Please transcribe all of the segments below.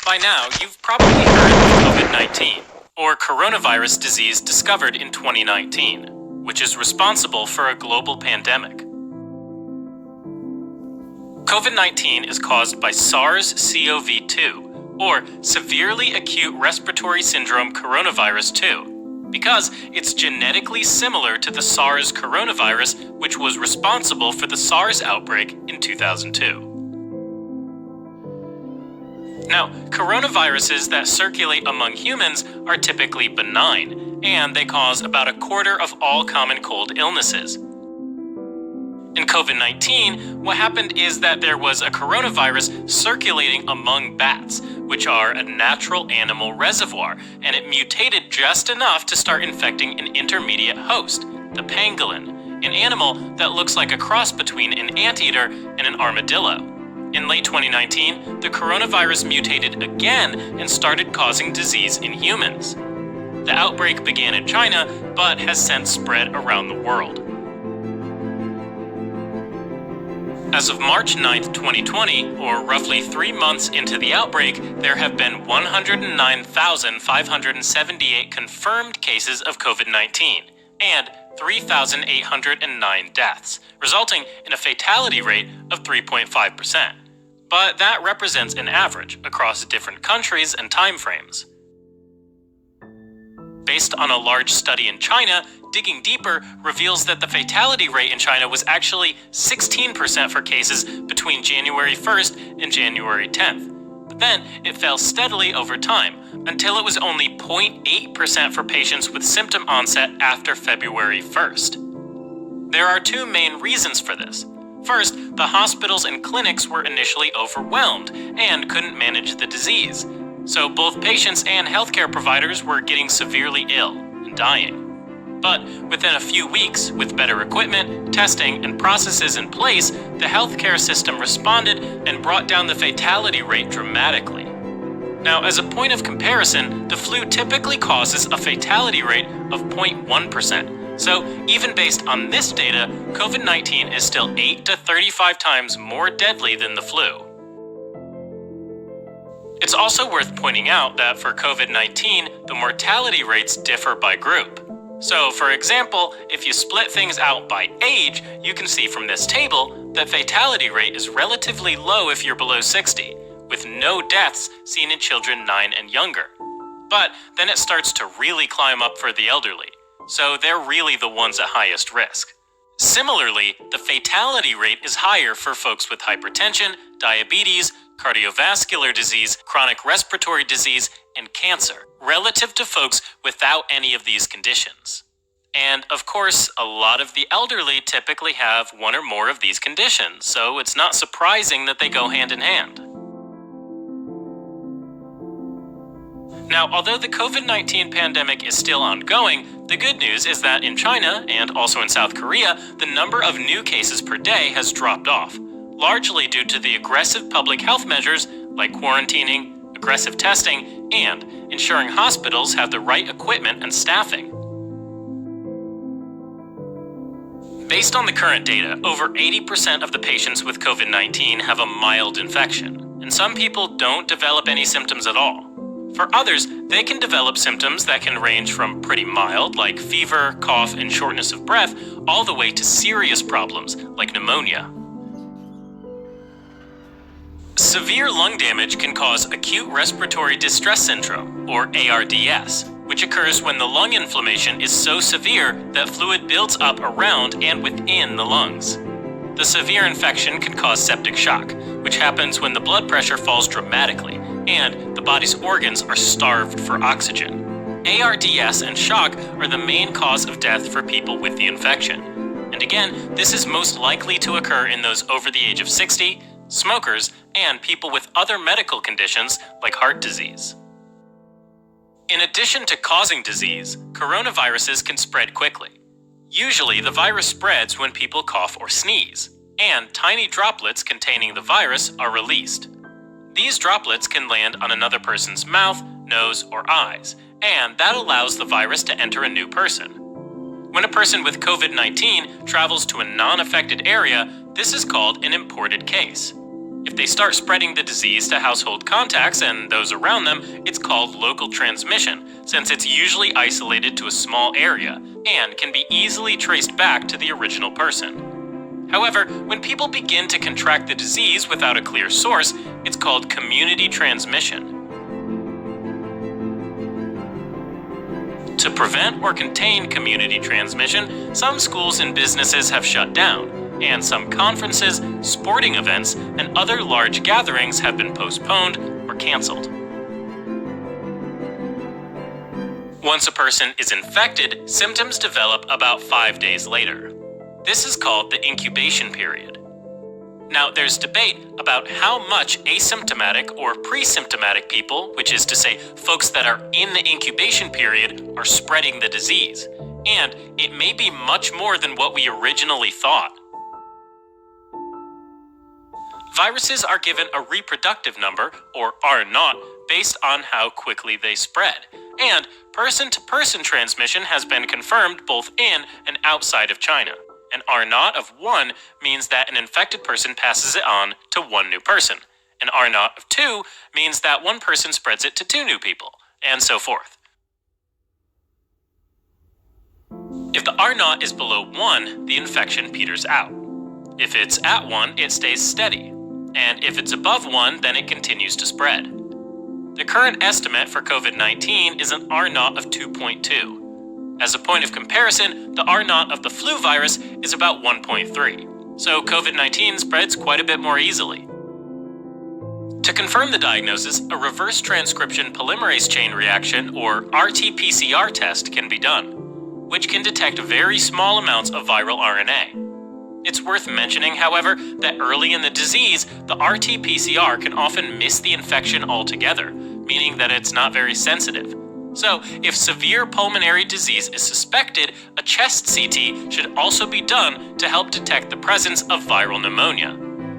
By now, you've probably heard of COVID-19, or coronavirus disease discovered in 2019, which is responsible for a global pandemic. COVID-19 is caused by SARS-CoV-2, or Severely Acute Respiratory Syndrome Coronavirus 2, because it's genetically similar to the SARS coronavirus, which was responsible for the SARS outbreak in 2002. Now, coronaviruses that circulate among humans are typically benign, and they cause about a quarter of all common cold illnesses. In COVID-19, what happened is that there was a coronavirus circulating among bats, which are a natural animal reservoir, and it mutated just enough to start infecting an intermediate host, the pangolin, an animal that looks like a cross between an anteater and an armadillo. In late 2019, the coronavirus mutated again and started causing disease in humans. The outbreak began in China, but has since spread around the world. As of March 9, 2020, or roughly 3 months into the outbreak, there have been 109,578 confirmed cases of COVID-19 and 3,809 deaths, resulting in a fatality rate of 3.5%. But that represents an average across different countries and timeframes. Based on a large study in China, digging deeper reveals that the fatality rate in China was actually 16% for cases between January 1st and January 10th. But then it fell steadily over time, until it was only 0.8% for patients with symptom onset after February 1st. There are two main reasons for this. First, the hospitals and clinics were initially overwhelmed and couldn't manage the disease. So both patients and healthcare providers were getting severely ill and dying. But within a few weeks, with better equipment, testing, and processes in place, the healthcare system responded and brought down the fatality rate dramatically. Now, as a point of comparison, the flu typically causes a fatality rate of 0.1%. So, even based on this data, COVID-19 is still 8 to 35 times more deadly than the flu. It's also worth pointing out that for COVID-19, the mortality rates differ by group. So, for example, if you split things out by age, you can see from this table that fatality rate is relatively low if you're below 60, with no deaths seen in children 9 and younger. But then it starts to really climb up for the elderly. So they're really the ones at highest risk. Similarly, the fatality rate is higher for folks with hypertension, diabetes, cardiovascular disease, chronic respiratory disease, and cancer, relative to folks without any of these conditions. And of course, a lot of the elderly typically have one or more of these conditions, so it's not surprising that they go hand in hand. Now, although the COVID-19 pandemic is still ongoing, the good news is that in China, and also in South Korea, the number of new cases per day has dropped off, largely due to the aggressive public health measures like quarantining, aggressive testing, and ensuring hospitals have the right equipment and staffing. Based on the current data, over 80% of the patients with COVID-19 have a mild infection, and some people don't develop any symptoms at all. For others, they can develop symptoms that can range from pretty mild, like fever, cough, and shortness of breath, all the way to serious problems, like pneumonia. Severe lung damage can cause acute respiratory distress syndrome, or ARDS, which occurs when the lung inflammation is so severe that fluid builds up around and within the lungs. The severe infection can cause septic shock, which happens when the blood pressure falls dramatically and the body's organs are starved for oxygen. ARDS and shock are the main cause of death for people with the infection. And again, this is most likely to occur in those over the age of 60, smokers, and people with other medical conditions like heart disease. In addition to causing disease, coronaviruses can spread quickly. Usually, the virus spreads when people cough or sneeze, and tiny droplets containing the virus are released. These droplets can land on another person's mouth, nose, or eyes, and that allows the virus to enter a new person. When a person with COVID-19 travels to a non-affected area, this is called an imported case. If they start spreading the disease to household contacts and those around them, it's called local transmission, since it's usually isolated to a small area and can be easily traced back to the original person. However, when people begin to contract the disease without a clear source, it's called community transmission. To prevent or contain community transmission, some schools and businesses have shut down, and some conferences, sporting events, and other large gatherings have been postponed or canceled. Once a person is infected, symptoms develop about 5 days later. This is called the incubation period. Now, there's debate about how much asymptomatic or pre-symptomatic people, which is to say, folks that are in the incubation period, are spreading the disease. And it may be much more than what we originally thought. Viruses are given a reproductive number, or R0, based on how quickly they spread. And person-to-person transmission has been confirmed both in and outside of China. An R0 of 1 means that an infected person passes it on to one new person. An R0 of 2 means that one person spreads it to 2 new people, and so forth. If the R0 is below 1, the infection peters out. If it's at 1, it stays steady. And if it's above 1, then it continues to spread. The current estimate for COVID-19 is an R0 of 2.2. As a point of comparison, the R0 of the flu virus is about 1.3, so COVID-19 spreads quite a bit more easily. To confirm the diagnosis, a reverse transcription polymerase chain reaction, or RT-PCR test, can be done, which can detect very small amounts of viral RNA. It's worth mentioning, however, that early in the disease, the RT-PCR can often miss the infection altogether, meaning that it's not very sensitive. So, if severe pulmonary disease is suspected, a chest CT should also be done to help detect the presence of viral pneumonia.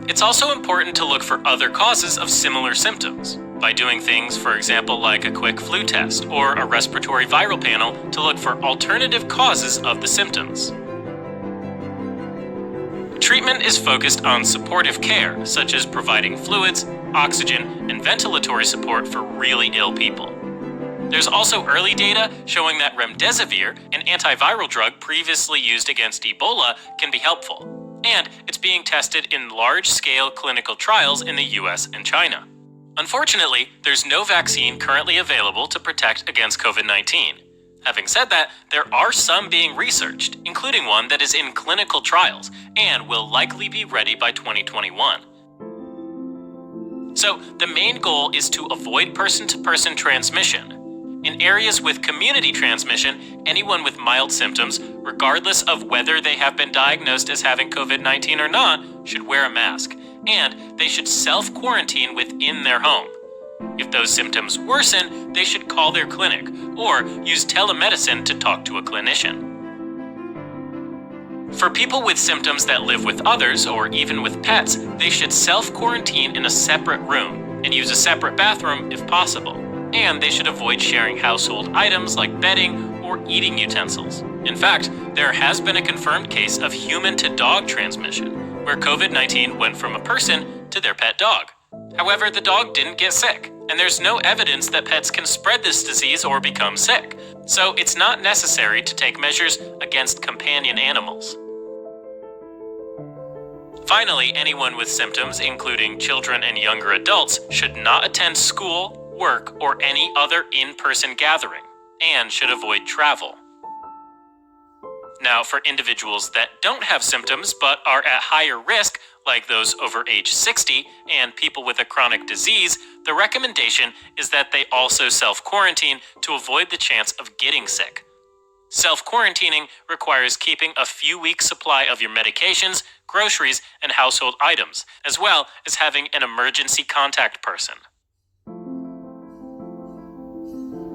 It's also important to look for other causes of similar symptoms, by doing things, for example, like a quick flu test or a respiratory viral panel to look for alternative causes of the symptoms. Treatment is focused on supportive care, such as providing fluids, oxygen, and ventilatory support for really ill people. There's also early data showing that remdesivir, an antiviral drug previously used against Ebola, can be helpful, and it's being tested in large-scale clinical trials in the US and China. Unfortunately, there's no vaccine currently available to protect against COVID-19. Having said that, there are some being researched, including one that is in clinical trials and will likely be ready by 2021. So, the main goal is to avoid person-to-person transmission. In areas with community transmission, anyone with mild symptoms, regardless of whether they have been diagnosed as having COVID-19 or not, should wear a mask, and they should self-quarantine within their home. If those symptoms worsen, they should call their clinic or use telemedicine to talk to a clinician. For people with symptoms that live with others or even with pets, they should self-quarantine in a separate room and use a separate bathroom if possible. And they should avoid sharing household items like bedding or eating utensils. In fact, there has been a confirmed case of human-to-dog transmission, where COVID-19 went from a person to their pet dog. However, the dog didn't get sick, and there's no evidence that pets can spread this disease or become sick, so it's not necessary to take measures against companion animals. Finally, anyone with symptoms, including children and younger adults, should not attend school, work, or any other in-person gathering, and should avoid travel. Now, for individuals that don't have symptoms but are at higher risk, like those over age 60 and people with a chronic disease, the recommendation is that they also self-quarantine to avoid the chance of getting sick. Self-quarantining requires keeping a few weeks' supply of your medications, groceries, and household items, as well as having an emergency contact person.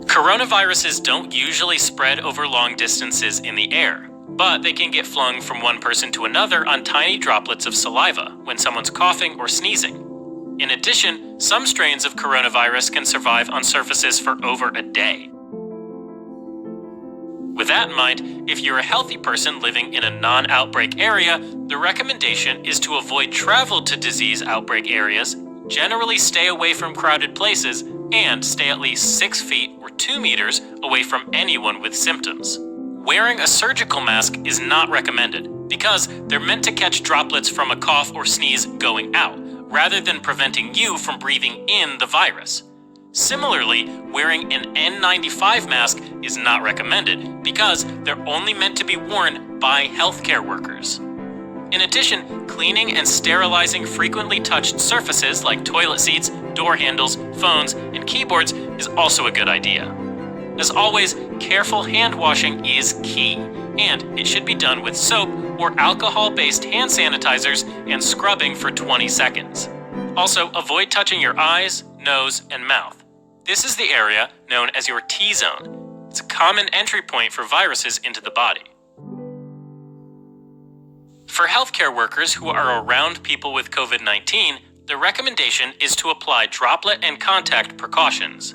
Coronaviruses don't usually spread over long distances in the air, but they can get flung from one person to another on tiny droplets of saliva when someone's coughing or sneezing. In addition, some strains of coronavirus can survive on surfaces for over a day. With With that in mind, if you're a healthy person living in a non-outbreak area, the recommendation is to avoid travel to disease outbreak areas, generally stay away from crowded places, and stay at least 6 feet or 2 meters away from anyone with symptoms. Wearing a surgical mask is not recommended because they're meant to catch droplets from a cough or sneeze going out, rather than preventing you from breathing in the virus. Similarly, wearing an N95 mask is not recommended because they're only meant to be worn by healthcare workers. In addition, cleaning and sterilizing frequently touched surfaces like toilet seats, door handles, phones, and keyboards is also a good idea. As always, careful hand washing is key, and it should be done with soap or alcohol-based hand sanitizers and scrubbing for 20 seconds. Also, avoid touching your eyes, nose, and mouth. This is the area known as your T-zone. It's a common entry point for viruses into the body. For healthcare workers who are around people with COVID-19, the recommendation is to apply droplet and contact precautions.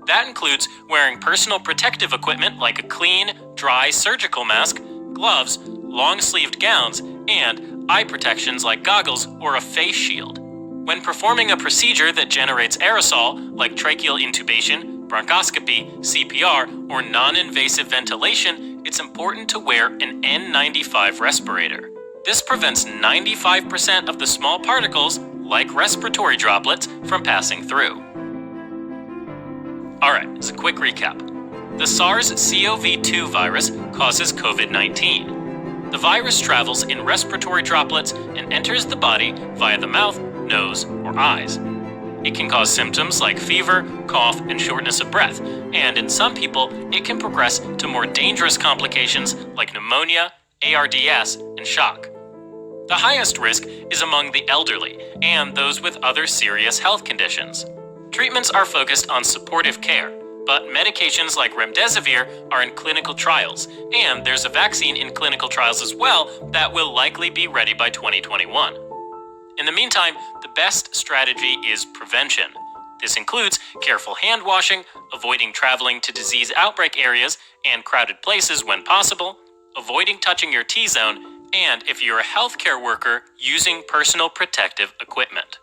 That includes wearing personal protective equipment like a clean, dry surgical mask, gloves, long-sleeved gowns, and eye protections like goggles or a face shield. When performing a procedure that generates aerosol, like tracheal intubation, bronchoscopy, CPR, or non-invasive ventilation, it's important to wear an N95 respirator. This prevents 95% of the small particles, like respiratory droplets, from passing through. Alright, as a quick recap. The SARS-CoV-2 virus causes COVID-19. The virus travels in respiratory droplets and enters the body via the mouth, nose, or eyes. It can cause symptoms like fever, cough, and shortness of breath, and in some people, it can progress to more dangerous complications like pneumonia, ARDS, and shock. The highest risk is among the elderly and those with other serious health conditions. Treatments are focused on supportive care, but medications like remdesivir are in clinical trials, and there's a vaccine in clinical trials as well that will likely be ready by 2021. In the meantime, the best strategy is prevention. This includes careful hand washing, avoiding traveling to disease outbreak areas and crowded places when possible, avoiding touching your T-zone, and if you're a healthcare worker, using personal protective equipment.